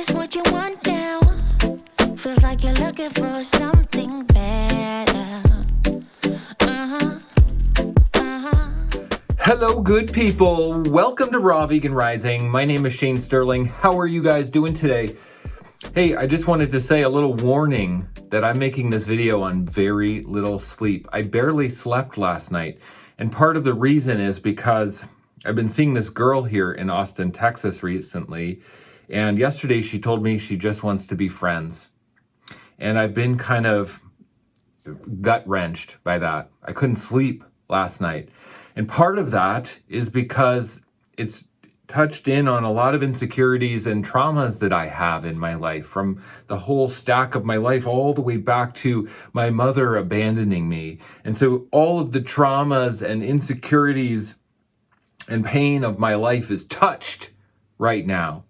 this what you want now? Feels like you're looking for something better. Hello, good people. Welcome to Raw Vegan Rising. My name is Shane Sterling. How are you guys doing today? Hey, I just wanted to say a little warning that I'm making this video on very little sleep. I barely slept last night. And part of the reason is because I've been seeing this girl here in Austin, Texas recently. And yesterday she told me she just wants to be friends. And I've been kind of gut-wrenched by that. I couldn't sleep last night. And part of that is because it's touched in on a lot of insecurities and traumas that I have in my life, from the whole stack of my life all the way back to my mother abandoning me. And so all of the traumas and insecurities and pain of my life is touched right now.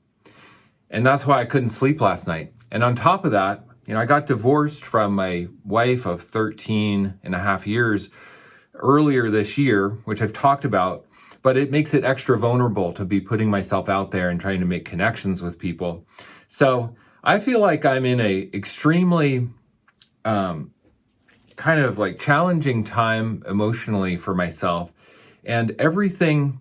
And that's why I couldn't sleep last night. And on top of that, I got divorced from my wife of 13 and a half years earlier this year, which I've talked about, but it makes it extra vulnerable to be putting myself out there and trying to make connections with people. So I feel like I'm in a extremely kind of like challenging time emotionally for myself. And everything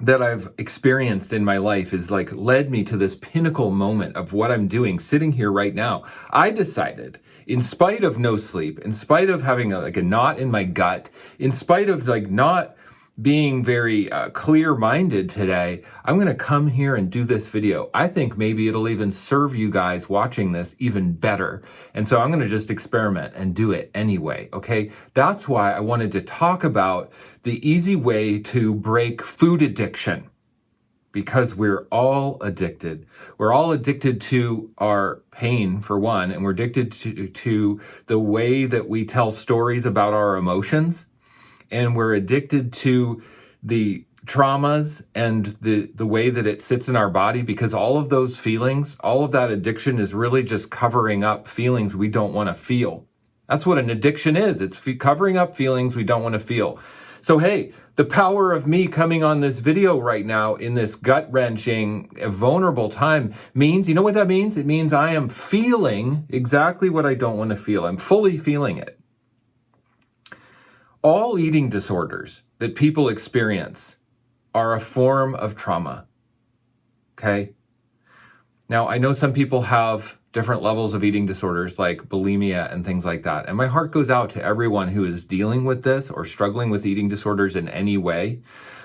that I've experienced in my life is like led me to this pinnacle moment of what I'm doing sitting here right now. I decided, in spite of no sleep, in spite of having a knot in my gut, in spite of like not being very clear-minded today, I'm going to come here and do this video. I think maybe it'll even serve you guys watching this even better. And so I'm going to just experiment and do it anyway, okay? That's why I wanted to talk about the easy way to break food addiction, because we're all addicted. We're all addicted to our pain, for one, and we're addicted to the way that we tell stories about our emotions. And we're addicted to the traumas and the way that it sits in our body, because all of those feelings, all of that addiction is really just covering up feelings we don't want to feel. That's what an addiction is. It's covering up feelings we don't want to feel. So, hey, the power of me coming on this video right now in this gut-wrenching, vulnerable time means, you know what that means? It means I am feeling exactly what I don't want to feel. I'm fully feeling it. All eating disorders that people experience are a form of trauma, okay? Now, I know some people have different levels of eating disorders like bulimia and things like that. And my heart goes out to everyone who is dealing with this or struggling with eating disorders in any way.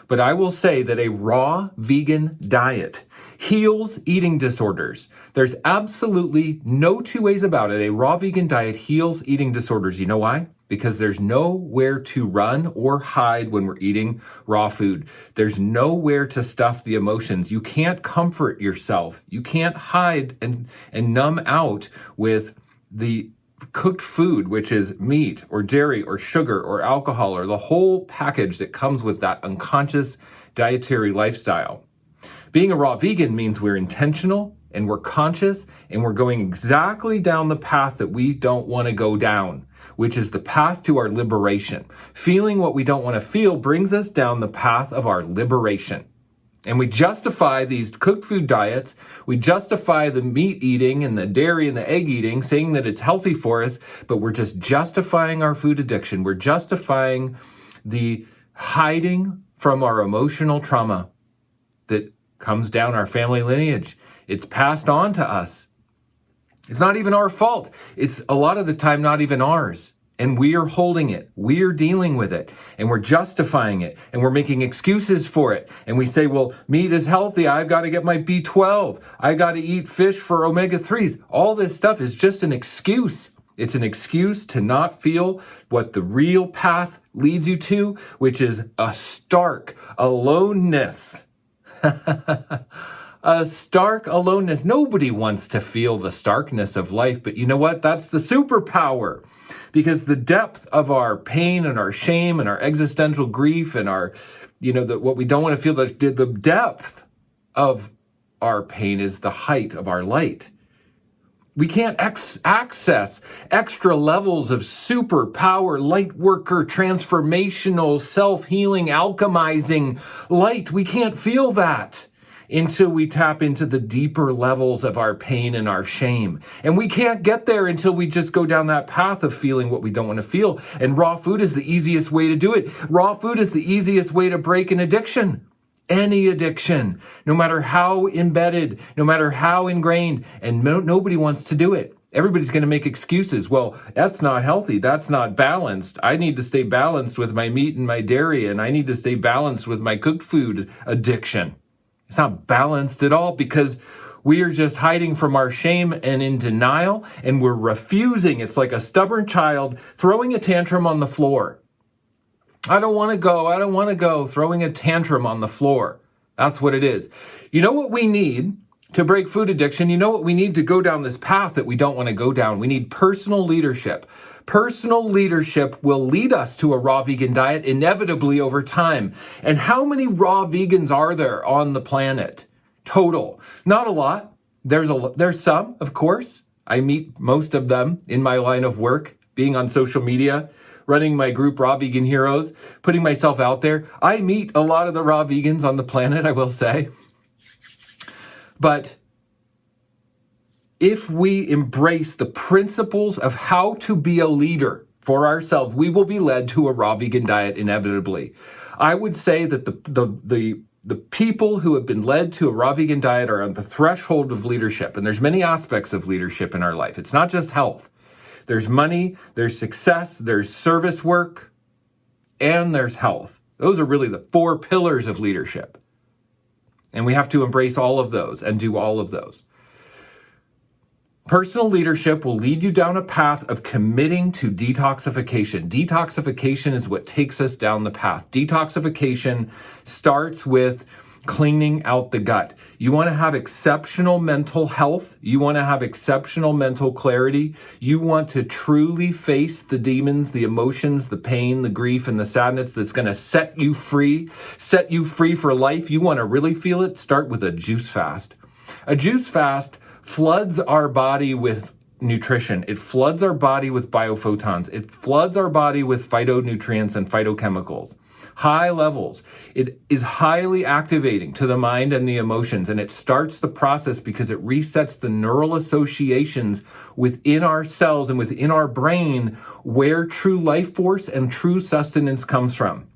But I will say that a raw vegan diet heals eating disorders. There's absolutely no two ways about it. A raw vegan diet heals eating disorders. You know why? Because there's nowhere to run or hide when we're eating raw food. There's nowhere to stuff the emotions. You can't comfort yourself. You can't hide and numb out with the cooked food, which is meat or dairy or sugar or alcohol or the whole package that comes with that unconscious dietary lifestyle. Being a raw vegan means we're intentional and we're conscious and we're going exactly down the path that we don't want to go down, which is the path to our liberation. Feeling what we don't want to feel brings us down the path of our liberation. And we justify these cooked food diets, we justify the meat eating and the dairy and the egg eating, saying that it's healthy for us, but we're just justifying our food addiction. We're justifying the hiding from our emotional trauma that comes down our family lineage. It's passed on to us. It's not even our fault. It's a lot of the time not even ours. And we are holding it. We are dealing with it. And we're justifying it. And we're making excuses for it. And we say, well, meat is healthy. I've got to get my B12. I got to eat fish for omega-3s. All this stuff is just an excuse. It's an excuse to not feel what the real path leads you to, which is a stark aloneness. A stark aloneness. Nobody wants to feel the starkness of life, but you know what? That's the superpower, because the depth of our pain and our shame and our existential grief and our, what we don't want to feel, the depth of our pain is the height of our light. We can't access extra levels of superpower, light worker, transformational, self-healing, alchemizing light. We can't feel that until we tap into the deeper levels of our pain and our shame. And we can't get there until we just go down that path of feeling what we don't want to feel. And raw food is the easiest way to do it. Raw food is the easiest way to break an addiction. Any addiction, no matter how embedded, no matter how ingrained, and nobody wants to do it. Everybody's going to make excuses. Well, that's not healthy. That's not balanced. I need to stay balanced with my meat and my dairy, and I need to stay balanced with my cooked food addiction. It's not balanced at all because we are just hiding from our shame and in denial, and we're refusing. It's like a stubborn child throwing a tantrum on the floor. I don't want to go. I don't want to go. Throwing a tantrum on the floor. That's what it is. You know what we need to break food addiction? You know what we need to go down this path that we don't want to go down? We need personal leadership. Personal leadership will lead us to a raw vegan diet inevitably over time. And how many raw vegans are there on the planet? Total. Not a lot. There's some, of course. I meet most of them in my line of work, being on social media, running my group Raw Vegan Heroes, putting myself out there. I meet a lot of the raw vegans on the planet, I will say. But if we embrace the principles of how to be a leader for ourselves, we will be led to a raw vegan diet inevitably. I would say that the people who have been led to a raw vegan diet are on the threshold of leadership. And there's many aspects of leadership in our life. It's not just health. There's money, there's success, there's service work, and there's health. Those are really the 4 pillars of leadership. And we have to embrace all of those and do all of those. Personal leadership will lead you down a path of committing to detoxification. Detoxification is what takes us down the path. Detoxification starts with cleaning out the gut. You want to have exceptional mental health. You want to have exceptional mental clarity. You want to truly face the demons, the emotions, the pain, the grief, and the sadness that's going to set you free for life. You want to really feel it? Start with a juice fast. A juice fast floods our body with nutrition. It floods our body with biophotons. It floods our body with phytonutrients and phytochemicals. High levels. It is highly activating to the mind and the emotions, and it starts the process because it resets the neural associations within our cells and within our brain where true life force and true sustenance comes from.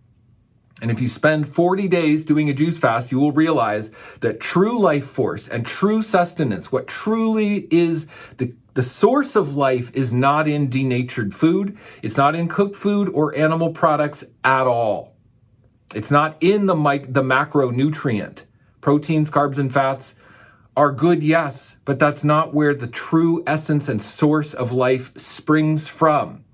And if you spend 40 days doing a juice fast, you will realize that true life force and true sustenance, what truly is the source of life, is not in denatured food. It's not in cooked food or animal products at all. It's not in the macronutrient. Proteins, carbs, and fats are good, yes, but that's not where the true essence and source of life springs from.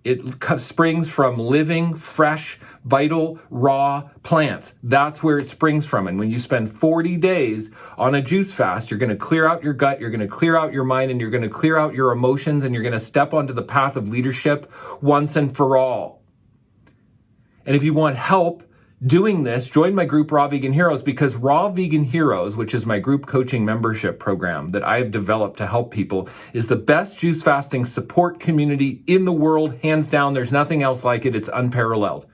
It springs from living, fresh, vital, raw plants. That's where it springs from. And when you spend 40 days on a juice fast, you're going to clear out your gut, you're going to clear out your mind, and you're going to clear out your emotions, and you're going to step onto the path of leadership once and for all. And if you want help doing this, join my group Raw Vegan Heroes, because Raw Vegan Heroes, which is my group coaching membership program that I have developed to help people, is the best juice fasting support community in the world, hands down. There's nothing else like it. It's unparalleled.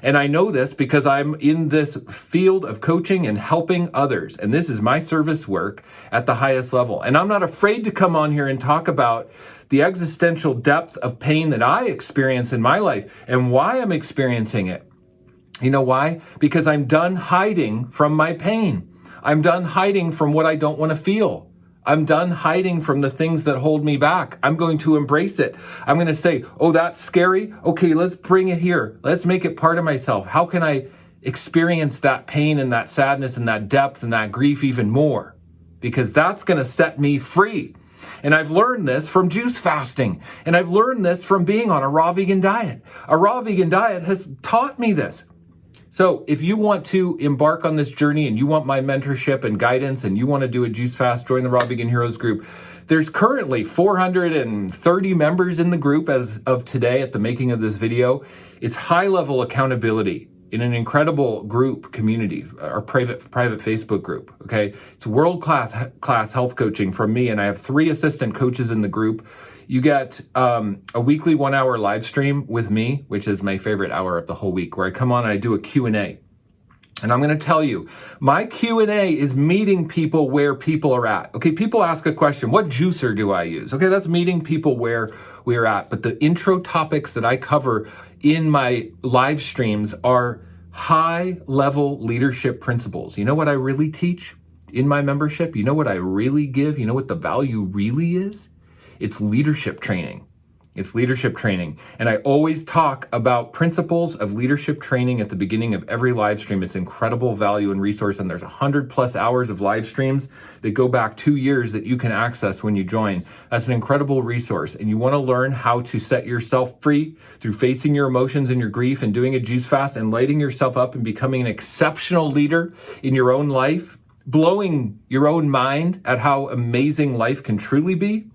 And I know this because I'm in this field of coaching and helping others. And this is my service work at the highest level. And I'm not afraid to come on here and talk about the existential depth of pain that I experience in my life and why I'm experiencing it. You know why? Because I'm done hiding from my pain. I'm done hiding from what I don't want to feel. I'm done hiding from the things that hold me back. I'm going to embrace it. I'm going to say, oh, that's scary. Okay, let's bring it here. Let's make it part of myself. How can I experience that pain and that sadness and that depth and that grief even more? Because that's going to set me free. And I've learned this from juice fasting. And I've learned this from being on a raw vegan diet. A raw vegan diet has taught me this. So if you want to embark on this journey and you want my mentorship and guidance and you want to do a juice fast, join the Raw Vegan Heroes group. There's currently 430 members in the group as of today at the making of this video. It's high-level accountability in an incredible group community, our private Facebook group, okay? It's world-class health coaching from me, and I have 3 assistant coaches in the group. You get a weekly 1-hour live stream with me, which is my favorite hour of the whole week, where I come on and I do a Q&A. And I'm going to tell you, my Q&A is meeting people where people are at. Okay, people ask a question, what juicer do I use? Okay, that's meeting people where we're at. But the intro topics that I cover in my live streams are high-level leadership principles. You know what I really teach in my membership? You know what I really give? You know what the value really is? It's leadership training. It's leadership training. And I always talk about principles of leadership training at the beginning of every live stream. It's incredible value and resource. And there's 100+ hours of live streams that go back 2 years that you can access when you join. That's an incredible resource. And you want to learn how to set yourself free through facing your emotions and your grief and doing a juice fast and lighting yourself up and becoming an exceptional leader in your own life, blowing your own mind at how amazing life can truly be.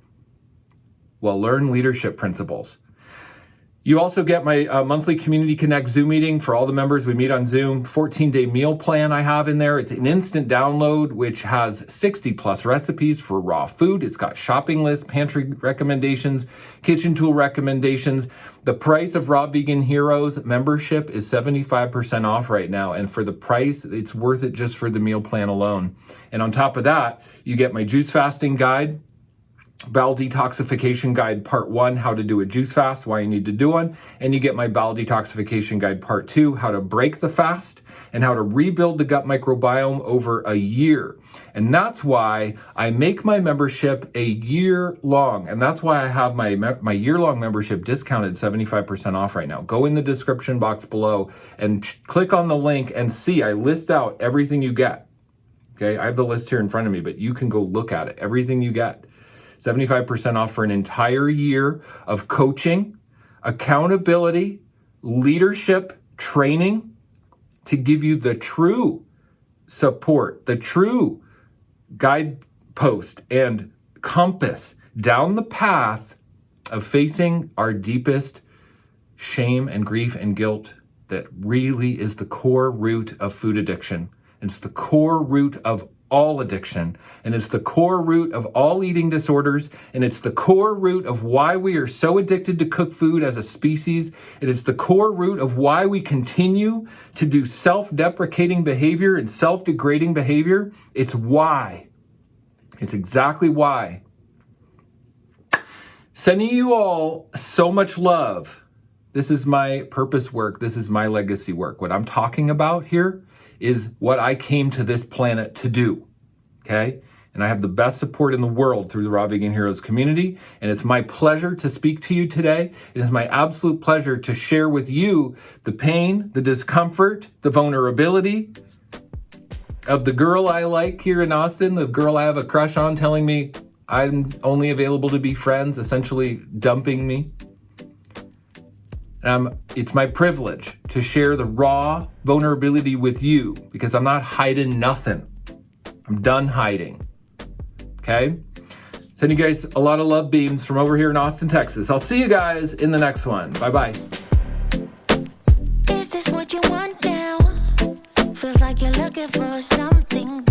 Well, learn leadership principles. You also get my monthly Community Connect Zoom meeting for all the members. We meet on Zoom. 14-day meal plan I have in there. It's an instant download, which has 60+ recipes for raw food. It's got shopping lists, pantry recommendations, kitchen tool recommendations. The price of Raw Vegan Heroes membership is 75% off right now. And for the price, it's worth it just for the meal plan alone. And on top of that, you get my juice fasting guide, Bowel Detoxification Guide Part 1, how to do a juice fast, why you need to do one. And you get my Bowel Detoxification Guide Part 2, how to break the fast and how to rebuild the gut microbiome over a year. And that's why I make my membership a year long. And that's why I have my year-long membership discounted 75% off right now. Go in the description box below and click on the link and see, I list out everything you get. Okay, I have the list here in front of me, but you can go look at it, everything you get. 75% off for an entire year of coaching, accountability, leadership training to give you the true support, the true guidepost and compass down the path of facing our deepest shame and grief and guilt that really is the core root of food addiction. It's the core root of all addiction, and it's the core root of all eating disorders, and it's the core root of why we are so addicted to cooked food as a species, and it's the core root of why we continue to do self-deprecating behavior and self-degrading behavior. It's why. It's exactly why. Sending you all so much love. This is my purpose work. This is my legacy work. What I'm talking about here is what I came to this planet to do, okay? And I have the best support in the world through the Raw Vegan Heroes community, and it's my pleasure to speak to you today. It is my absolute pleasure to share with you the pain, the discomfort, the vulnerability of the girl I like here in Austin, the girl I have a crush on telling me I'm only available to be friends, essentially dumping me. It's my privilege to share the raw vulnerability with you because I'm not hiding nothing. I'm done hiding. Okay? Send you guys a lot of love beams from over here in Austin, Texas. I'll see you guys in the next one. Bye-bye. Is this what you want now? Feels like you're looking for something